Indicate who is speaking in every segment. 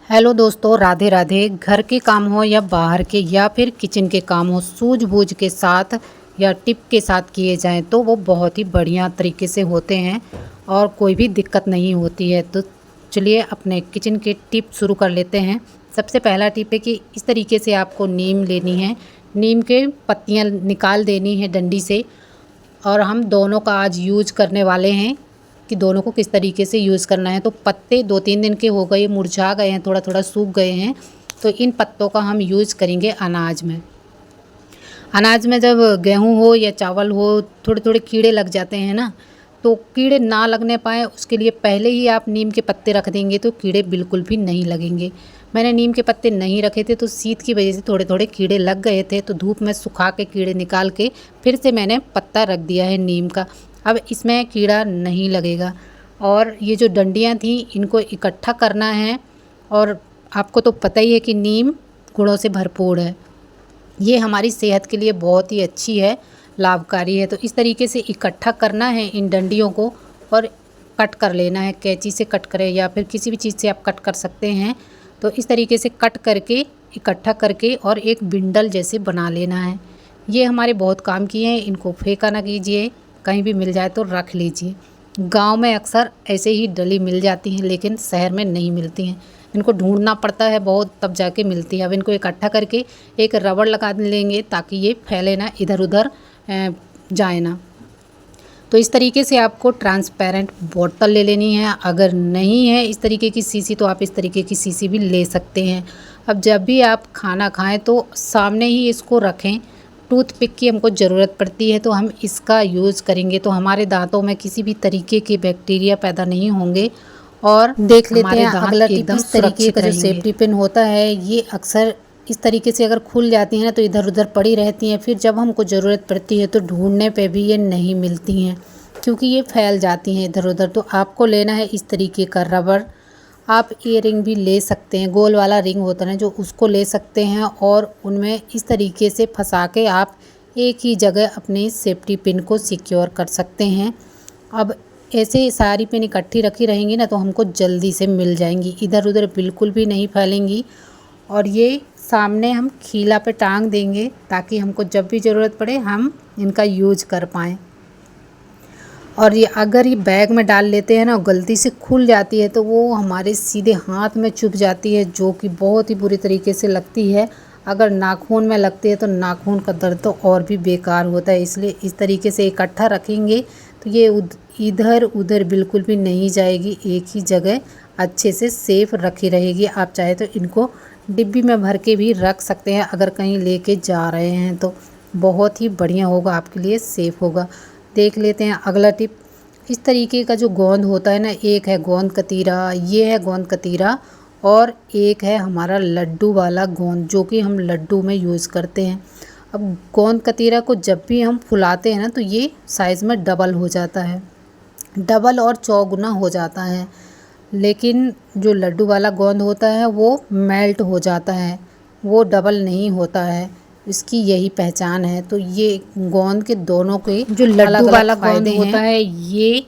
Speaker 1: Hello दोस्तों, राधे राधे। घर के काम हो या बाहर के या फिर किचन के काम हो, सूझबूझ के साथ या टिप के साथ किए जाएं तो वो बहुत ही बढ़िया तरीके से होते हैं और कोई भी दिक्कत नहीं होती है। तो चलिए अपने किचन के टिप शुरू कर लेते हैं। सबसे पहला टिप है कि इस तरीके से आपको नीम लेनी है। नीम के पत्तियां निकाल देनी है डंडी से। और हम दोनों का आज यूज करने वाले हैं कि दोनों को किस तरीके से यूज़ करना है। तो पत्ते 2-3 दिन के हो गए, मुरझा गए हैं, थोड़ा थोड़ा सूख गए हैं। तो इन पत्तों का हम यूज़ करेंगे अनाज में। अनाज में जब गेहूं हो या चावल हो, थोड़े थोड़े कीड़े लग जाते हैं ना। तो कीड़े ना लगने पाए उसके लिए पहले ही आप नीम के पत्ते रख देंगे तो कीड़े बिल्कुल भी नहीं लगेंगे। मैंने नीम के पत्ते नहीं रखे थे तो शीत की वजह से थोड़े थोड़े कीड़े लग गए थे। तो धूप में सुखा के कीड़े निकाल के फिर से मैंने पत्ता रख दिया है नीम का। अब इसमें कीड़ा नहीं लगेगा। और ये जो डंडियाँ थी इनको इकट्ठा करना है। और आपको तो पता ही है कि नीम गुणों से भरपूर है। ये हमारी सेहत के लिए बहुत ही अच्छी है, लाभकारी है। तो इस तरीके से इकट्ठा करना है इन डंडियों को और कट कर लेना है। कैंची से कट करें या फिर किसी भी चीज़ से आप कट कर सकते हैं। तो इस तरीके से कट करके इकट्ठा करके और एक बिंडल जैसे बना लेना है। ये हमारे बहुत काम की हैं, इनको फेंका ना कीजिए, कहीं भी मिल जाए तो रख लीजिए। गांव में अक्सर ऐसे ही डली मिल जाती हैं लेकिन शहर में नहीं मिलती हैं। इनको ढूंढना पड़ता है बहुत, तब जाके मिलती है। अब इनको इकट्ठा करके एक रबड़ लगा लेंगे ताकि ये फैले ना, इधर उधर जाए ना। तो इस तरीके से आपको ट्रांसपेरेंट बोतल ले लेनी है। अगर नहीं है इस तरीके की शीशी तो आप इस तरीके की शीशी भी ले सकते हैं। अब जब भी आप खाना खाएं तो सामने ही इसको रखें। टूथपिक की हमको ज़रूरत पड़ती है तो हम इसका यूज़ करेंगे तो हमारे दांतों में किसी भी तरीके के बैक्टीरिया पैदा नहीं होंगे। और देख लेते हैं अगला टिप। इस तरीके का जो सेफ्टी पिन होता है ये अक्सर इस तरीके से अगर खुल जाती हैं ना तो इधर उधर पड़ी रहती हैं। फिर जब हमको ज़रूरत पड़ती है तो ढूंढने पे भी ये नहीं मिलती हैं क्योंकि ये फैल जाती हैं इधर उधर। तो आपको लेना है इस तरीके का रबड़। आप ईयरिंग भी ले सकते हैं, गोल वाला रिंग होता है जो, उसको ले सकते हैं और उनमें इस तरीके से फंसा के आप एक ही जगह अपनी सेफ्टी पिन को सिक्योर कर सकते हैं। अब ऐसे सारी पिन इकट्ठी रखी रहेंगी ना तो हमको जल्दी से मिल जाएंगी, इधर उधर बिल्कुल भी नहीं फैलेंगी। और ये सामने हम खीला पे टांग देंगे ताकि हमको जब भी ज़रूरत पड़े हम इनका यूज़ कर पाएँ। और ये अगर ये बैग में डाल लेते हैं ना, गलती से खुल जाती है तो वो हमारे सीधे हाथ में चुभ जाती है जो कि बहुत ही बुरी तरीके से लगती है। अगर नाखून में लगती है तो नाखून का दर्द तो और भी बेकार होता है। इसलिए इस तरीके से इकट्ठा रखेंगे तो ये इधर उधर बिल्कुल भी नहीं जाएगी, एक ही जगह अच्छे से सेफ रखी रहेगी। आप चाहे तो इनको डिब्बी में भर के भी रख सकते हैं, अगर कहीं लेके जा रहे हैं तो बहुत ही बढ़िया होगा, आपके लिए सेफ़ होगा। देख लेते हैं अगला टिप। इस तरीके का जो गोंद होता है ना, एक है गोंद कतीरा, ये है गोंद कतीरा, और एक है हमारा लड्डू वाला गोंद जो कि हम लड्डू में यूज़ करते हैं। अब गोंद कतीरा को जब भी हम फुलाते हैं ना तो ये साइज़ में डबल हो जाता है, डबल और चौगुना हो जाता है। लेकिन जो लड्डू वाला गोंद होता है वो मेल्ट हो जाता है, वो डबल नहीं होता है। इसकी यही पहचान है। तो ये गोंद के दोनों के जो लड्डू वाला गोंद होता है ये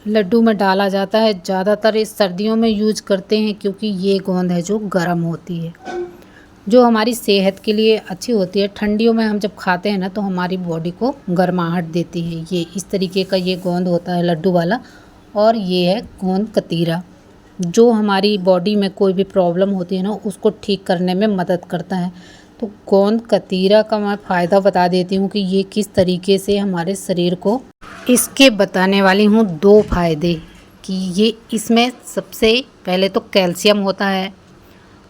Speaker 1: लड्डू में डाला जाता है। ज़्यादातर इस सर्दियों में यूज़ करते हैं क्योंकि ये गोंद है जो गर्म होती है, जो हमारी सेहत के लिए अच्छी होती है। ठंडियों में हम जब खाते हैं ना तो हमारी बॉडी को गर्माहट देती है। ये इस तरीके का ये गोंद होता है लड्डू वाला। और ये है गोंद कतीरा जो हमारी बॉडी में कोई भी प्रॉब्लम होती है ना उसको ठीक करने में मदद करता है। तो गोंद कतीरा का मैं फ़ायदा बता देती हूँ कि ये किस तरीके से हमारे शरीर को, इसके बताने वाली हूँ 2 फ़ायदे। कि ये इसमें सबसे पहले तो कैल्शियम होता है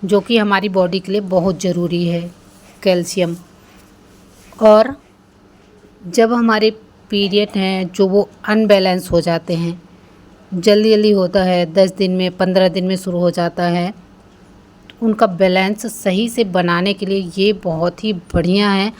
Speaker 1: जो कि हमारी बॉडी के लिए बहुत ज़रूरी है, कैल्शियम। और जब हमारे पीरियड हैं जो वो अनबैलेंस हो जाते हैं, जल्दी जल्दी होता है, 10 दिन में 15 दिन में शुरू हो जाता है, उनका बैलेंस सही से बनाने के लिए ये बहुत ही बढ़िया है।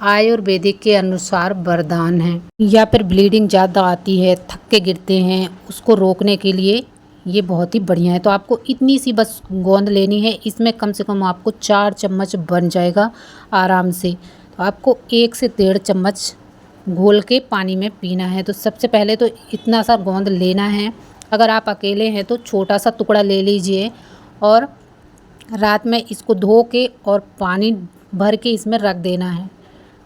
Speaker 1: आयुर्वेदिक के अनुसार वरदान है। या फिर ब्लीडिंग ज़्यादा आती है, थक के गिरते हैं, उसको रोकने के लिए ये बहुत ही बढ़िया है। तो आपको इतनी सी बस गोंद लेनी है, इसमें कम से कम आपको 4 चम्मच बन जाएगा आराम से। तो आपको 1 से 1.5 चम्मच घोल के पानी में पीना है। तो सबसे पहले तो इतना सा गोंद लेना है। अगर आप अकेले हैं तो छोटा सा टुकड़ा ले लीजिए और रात में इसको धो के और पानी भर के इसमें रख देना है।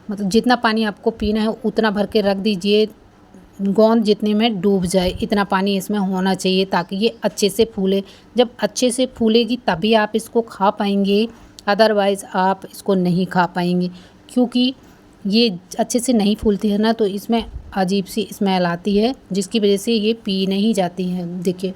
Speaker 1: मतलब जितना पानी आपको पीना है उतना भर के रख दीजिए, गोंद जितने में डूब जाए इतना पानी इसमें होना चाहिए, ताकि ये अच्छे से फूले। जब अच्छे से फूलेगी तभी आप इसको खा पाएंगे, अदरवाइज़ आप इसको नहीं खा पाएंगे। क्योंकि ये अच्छे से नहीं फूलती है ना, तो इसमें अजीब सी स्मेल आती है, जिसकी वजह से ये पी नहीं जाती है। देखिए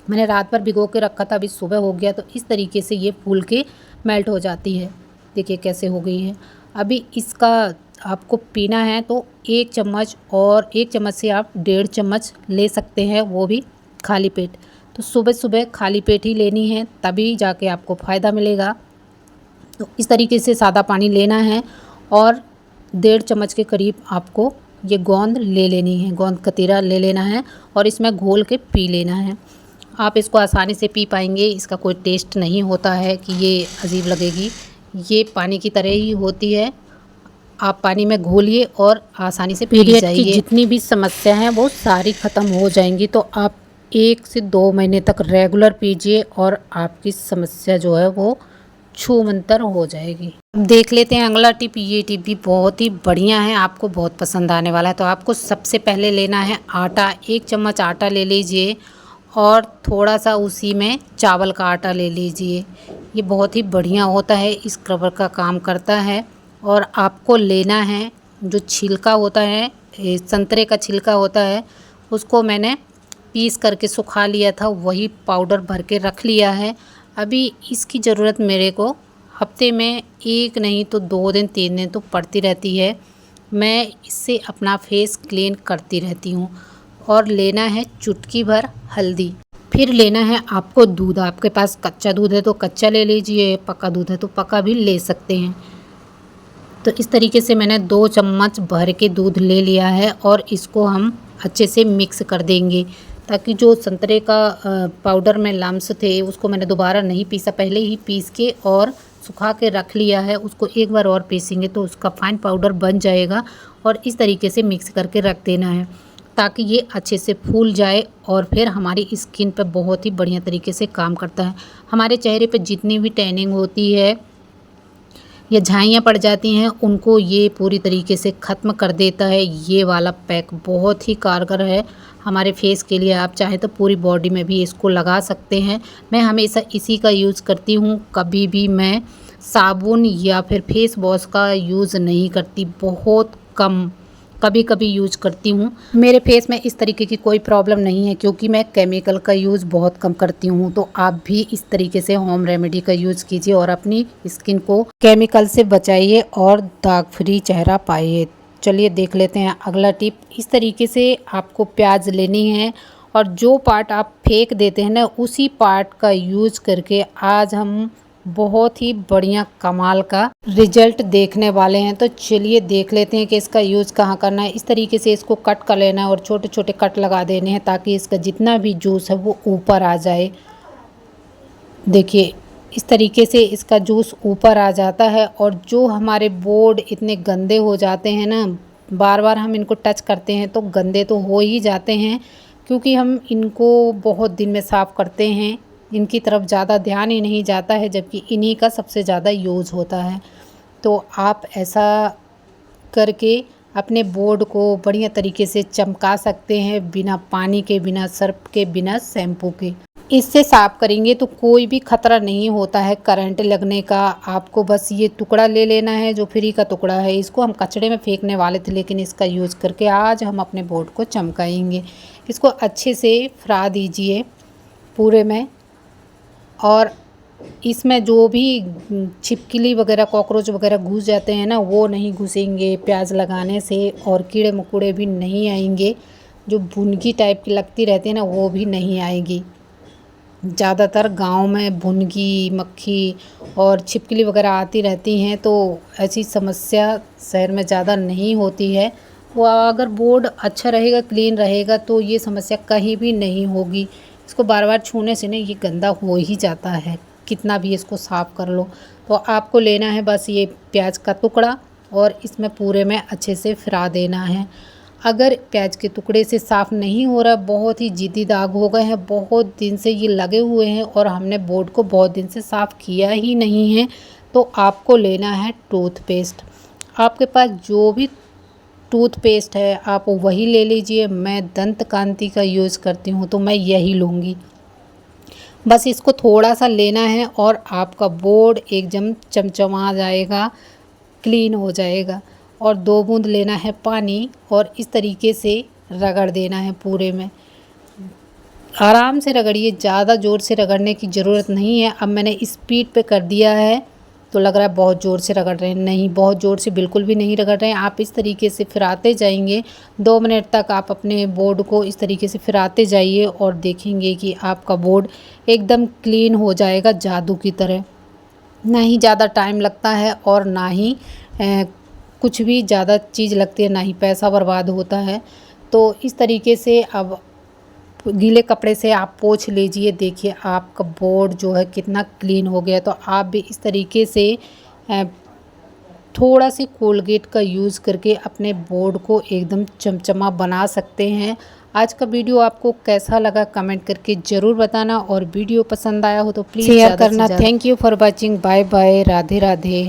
Speaker 1: मैंने रात भर भिगो के रखा था, अभी सुबह हो गया, तो इस तरीके से ये फूल के मेल्ट हो जाती है। देखिए कैसे हो गई है। अभी इसका आपको पीना है तो 1 चम्मच, और 1 चम्मच से आप 1.5 चम्मच ले सकते हैं, वो भी खाली पेट। तो सुबह सुबह खाली पेट ही लेनी है, तभी जाके आपको फ़ायदा मिलेगा। तो इस तरीके से सादा पानी लेना है और 1.5 चम्मच के करीब आपको ये गोंद ले लेनी है, गोंद कतीरा ले लेना है और इसमें घोल के पी लेना है। आप इसको आसानी से पी पाएंगे, इसका कोई टेस्ट नहीं होता है कि ये अजीब लगेगी, ये पानी की तरह ही होती है। आप पानी में घोलिए और आसानी से पी जाइए। जितनी भी समस्या हैं वो सारी ख़त्म हो जाएंगी। तो आप 1 से 2 महीने तक रेगुलर पीजिए और आपकी समस्या जो है वो छूमंतर हो जाएगी। देख लेते हैं अगला टिप। ये टिप भी बहुत ही बढ़िया है, आपको बहुत पसंद आने वाला है। तो आपको सबसे पहले लेना है आटा। 1 चम्मच आटा ले लीजिए और थोड़ा सा उसी में चावल का आटा ले लीजिए। ये बहुत ही बढ़िया होता है, स्क्रबर का काम करता है। और आपको लेना है जो छिलका होता है, संतरे का छिलका होता है, उसको मैंने पीस करके सुखा लिया था, वही पाउडर भर के रख लिया है। अभी इसकी ज़रूरत मेरे को हफ्ते में 1 नहीं तो 2 दिन 3 दिन तो पड़ती रहती है। मैं इससे अपना फेस क्लीन करती रहती हूँ। और लेना है चुटकी भर हल्दी। फिर लेना है आपको दूध। आपके पास कच्चा दूध है तो कच्चा ले लीजिए, पका दूध है तो पका भी ले सकते हैं। तो इस तरीके से मैंने 2 चम्मच भर के दूध ले लिया है और इसको हम अच्छे से मिक्स कर देंगे, ताकि जो संतरे का पाउडर में लम्स थे उसको मैंने दोबारा नहीं पीसा, पहले ही पीस के और सुखा के रख लिया है। उसको एक बार और पीसेंगे तो उसका फाइन पाउडर बन जाएगा। और इस तरीके से मिक्स करके रख देना है, ताकि ये अच्छे से फूल जाए और फिर हमारी स्किन पर बहुत ही बढ़िया तरीके से काम करता है। हमारे चेहरे पे जितनी भी टैनिंग होती है या झाइयाँ पड़ जाती हैं, उनको ये पूरी तरीके से ख़त्म कर देता है। ये वाला पैक बहुत ही कारगर है हमारे फेस के लिए। आप चाहे तो पूरी बॉडी में भी इसको लगा सकते हैं। मैं हमेशा इसी का यूज़ करती हूँ, कभी भी मैं साबुन या फिर फेस वॉश का यूज़ नहीं करती, बहुत कम कभी कभी यूज करती हूँ। मेरे फेस में इस तरीके की कोई प्रॉब्लम नहीं है, क्योंकि मैं केमिकल का यूज़ बहुत कम करती हूँ। तो आप भी इस तरीके से होम रेमेडी का यूज़ कीजिए और अपनी स्किन को केमिकल से बचाइए और दाग फ्री चेहरा पाइए। चलिए देख लेते हैं अगला टिप। इस तरीके से आपको प्याज लेनी है और जो पार्ट आप फेंक देते हैं ना, उसी पार्ट का यूज करके आज हम बहुत ही बढ़िया कमाल का रिजल्ट देखने वाले हैं। तो चलिए देख लेते हैं कि इसका यूज़ कहाँ करना है। इस तरीके से इसको कट कर लेना है और छोटे छोटे कट लगा देने हैं, ताकि इसका जितना भी जूस है वो ऊपर आ जाए। देखिए इस तरीके से इसका जूस ऊपर आ जाता है। और जो हमारे बोर्ड इतने गंदे हो जाते हैं ना, बार बार हम इनको टच करते हैं तो गंदे तो हो ही जाते हैं, क्योंकि हम इनको बहुत दिन में साफ़ करते हैं, इनकी तरफ ज़्यादा ध्यान ही नहीं जाता है, जबकि इन्हीं का सबसे ज़्यादा यूज़ होता है। तो आप ऐसा करके अपने बोर्ड को बढ़िया तरीके से चमका सकते हैं, बिना पानी के, बिना सर्फ के, बिना शैम्पू के। इससे साफ़ करेंगे तो कोई भी खतरा नहीं होता है करंट लगने का। आपको बस ये टुकड़ा ले लेना है जो फ्री का टुकड़ा है। इसको हम कचड़े में फेंकने वाले थे, लेकिन इसका यूज़ करके आज हम अपने बोर्ड को चमकाएंगे। इसको अच्छे से फरा दीजिए पूरे में, और इसमें जो भी छिपकली वगैरह, कॉकरोच वगैरह घुस जाते हैं ना, वो नहीं घुसेंगे प्याज लगाने से, और कीड़े मकोड़े भी नहीं आएंगे। जो भुनगी टाइप की लगती रहती है ना, वो भी नहीं आएगी। ज़्यादातर गांव में भुनगी, मक्खी और छिपकली वगैरह आती रहती हैं, तो ऐसी समस्या शहर में ज़्यादा नहीं होती है। वो अगर बोर्ड अच्छा रहेगा, क्लीन रहेगा, तो ये समस्या कहीं भी नहीं होगी। इसको बार बार छूने से ना ये गंदा हो ही जाता है, कितना भी इसको साफ़ कर लो। तो आपको लेना है बस ये प्याज का टुकड़ा और इसमें पूरे में अच्छे से फिरा देना है। अगर प्याज के टुकड़े से साफ़ नहीं हो रहा, बहुत ही ज़िद्दी दाग हो गए हैं, बहुत दिन से ये लगे हुए हैं और हमने बोर्ड को बहुत दिन से साफ़ किया ही नहीं है, तो आपको लेना है टूथपेस्ट। आपके पास जो भी टूथपेस्ट है आप वही ले लीजिए। मैं दंत कांति का यूज़ करती हूँ तो मैं यही लूँगी। बस इसको थोड़ा सा लेना है और आपका बोर्ड एकदम चमचमा जाएगा, क्लीन हो जाएगा। और 2 बूंद लेना है पानी और इस तरीके से रगड़ देना है पूरे में। आराम से रगड़िए, ज़्यादा ज़ोर से रगड़ने की ज़रूरत नहीं है। अब मैंने स्पीड पे कर दिया है तो लग रहा है बहुत ज़ोर से रगड़ रहे हैं, नहीं, बहुत ज़ोर से बिल्कुल भी नहीं रगड़ रहे हैं। आप इस तरीके से फिराते जाएंगे, 2 मिनट तक आप अपने बोर्ड को इस तरीके से फिराते जाइए और देखेंगे कि आपका बोर्ड एकदम क्लीन हो जाएगा जादू की तरह। ना ही ज़्यादा टाइम लगता है और ना ही कुछ भी ज़्यादा चीज़ लगती है, ना ही पैसा बर्बाद होता है। तो इस तरीके से अब गीले कपड़े से आप पोंछ लीजिए। देखिए आपका बोर्ड जो है कितना क्लीन हो गया। तो आप भी इस तरीके से थोड़ा सी कोलगेट का यूज़ करके अपने बोर्ड को एकदम चमचमा बना सकते हैं। आज का वीडियो आपको कैसा लगा कमेंट करके ज़रूर बताना और वीडियो पसंद आया हो तो प्लीज़ शेयर करना। Thank you for watching. Bye bye. Radhe Radhe.